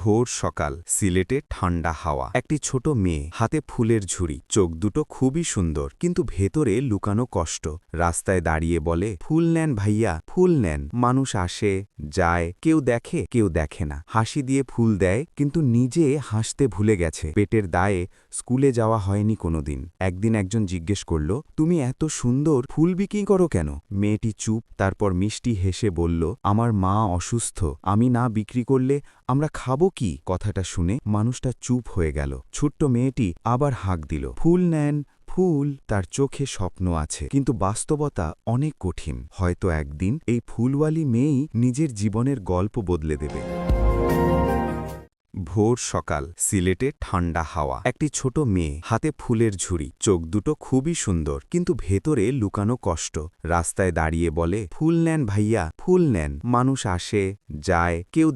ভোর সকাল সিলেটে ঠান্ডা হাওয়া একটি ছোট মেয়ে হাতে ফুলের ঝুড়ি চোখ দুটো খুবই সুন্দর কিন্তু ভেতরে লুকানো কষ্ট রাস্তায় দাঁড়িয়ে বলে ফুল নেন ভাইয়া ফুল নেন মানুষ আসে যায় কেউ দেখে না হাসি দিয়ে ফুল দেয় কিন্তু নিজে হাসতে ভুলে গেছে পেটের দায়ে স্কুলে যাওয়া হয়নি কোনোদিন একদিন একজন জিজ্ঞেস করল তুমি এত সুন্দর ফুল বিক্রি করো কেন মেয়েটি চুপ তারপর মিষ্টি হেসে বলল আমার মা অসুস্থ আমি না বিক্রি করলে আমরা খাবো কি কথাটা শুনে মানুষটা চুপ হয়ে গেল ছোট্ট মেয়েটি আবার হাঁক দিল ফুল নেন ফুল তার চোখে স্বপ্ন আছে কিন্তু বাস্তবতা অনেক কঠিন হয়তো একদিন এই ফুলওয়ালি মেয়েই নিজের জীবনের গল্প বদলে দেবে ভোর সকাল সিলেটে ঠান্ডা হাওয়া একটি ছোট মেয়ে হাতে ফুলের ঝুড়ি চোখ দুটো খুবই সুন্দর কিন্তু ভেতরে লুকানো কষ্ট রাস্তায় দাঁড়িয়ে বলে ফুল নেন ভাইয়া ফুল নেন মানুষ আসে যায় কেউ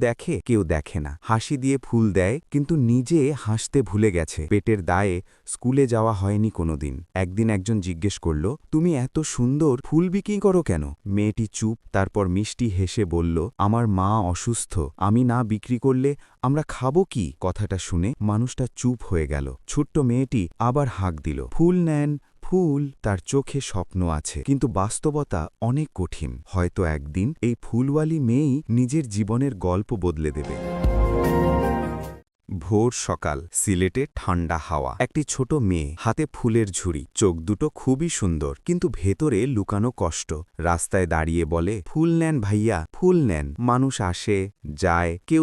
দেখে না হাসি দিয়ে ফুল দেয় কিন্তু নিজে হাসতে ভুলে গেছে পেটের দায়ে স্কুলে যাওয়া হয়নি কোনোদিন একদিন একজন জিজ্ঞেস করল তুমি এত সুন্দর ফুল বিক্রি করো কেন মেয়েটি চুপ তারপর মিষ্টি হেসে বলল আমার মা অসুস্থ আমি না বিক্রি করলে আমরা খাবো কি কথাটা শুনে মানুষটা চুপ হয়ে গেল ছোট্ট মেয়েটি আবার হাঁক দিল ফুল নেন ফুল তার চোখে স্বপ্ন আছে কিন্তু বাস্তবতা অনেক কঠিন হয়তো একদিন এই ফুলওয়ালি মেয়েই নিজের জীবনের গল্প বদলে দেবে ভোর সকাল সিলেটে ঠান্ডা হাওয়া একটি ছোট মেয়ে হাতে ফুলের ঝুড়ি চোখ দুটো খুবই সুন্দর কিন্তু ভেতরে লুকানো কষ্ট রাস্তায় দাঁড়িয়ে বলে ফুল নেন ভাইয়া ফুল নেন মানুষ আসে যায় কেউ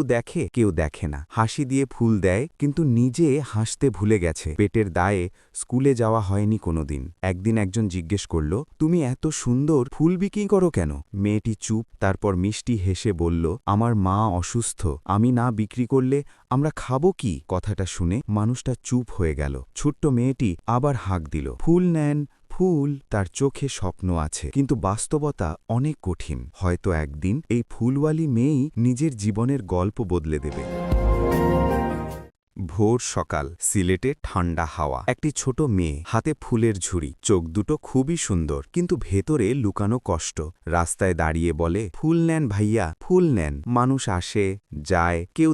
দেখে না হাসি দিয়ে ফুল দেয় কিন্তু নিজে হাসতে ভুলে গেছে পেটের দায়ে স্কুলে যাওয়া হয়নি কোনোদিন একদিন একজন জিজ্ঞেস করল তুমি এত সুন্দর ফুল বিক্রি করো কেন মেয়েটি চুপ তারপর মিষ্টি হেসে বলল আমার মা অসুস্থ আমি না বিক্রি করলে আমরা খাবো কি কথাটা শুনে মানুষটা চুপ হয়ে গেল ছোট্ট মেয়েটি আবার হাঁক দিল ফুল নেন ফুল তার চোখে স্বপ্ন আছে কিন্তু বাস্তবতা অনেক কঠিন হয়তো একদিন এই ফুলওয়ালি মেয়েই নিজের জীবনের গল্প বদলে দেবে ভোর সকাল সিলেটে ঠান্ডা হাওয়া একটি ছোট মেয়ে হাতে ফুলের ঝুড়ি চোখ দুটো খুবই সুন্দর কিন্তু ভেতরে লুকানো কষ্ট রাস্তায় দাঁড়িয়ে বলে ফুল নেন ভাইয়া ফুল নেন মানুষ আসে যায় কেউ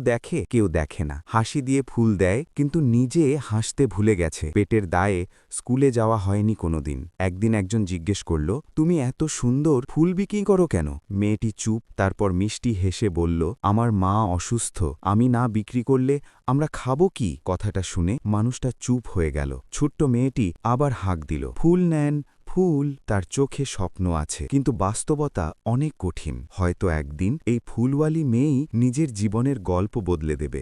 দেখে না হাসি দিয়ে ফুল দেয় কিন্তু নিজে হাসতে ভুলে গেছে পেটের দায়ে স্কুলে যাওয়া হয়নি কোনোদিন একদিন একজন জিজ্ঞেস করল তুমি এত সুন্দর ফুল বিক্রি করো কেন মেয়েটি চুপ তারপর মিষ্টি হেসে বলল আমার মা অসুস্থ আমি না বিক্রি করলে আমরা খাবো কি কথাটা শুনে মানুষটা চুপ হয়ে গেল ছোট্ট মেয়েটি আবার হাঁক দিল ফুল নেন ফুল তার চোখে স্বপ্ন আছে কিন্তু বাস্তবতা অনেক কঠিন হয়তো একদিন এই ফুলওয়ালি মেয়েই নিজের জীবনের গল্প বদলে দেবে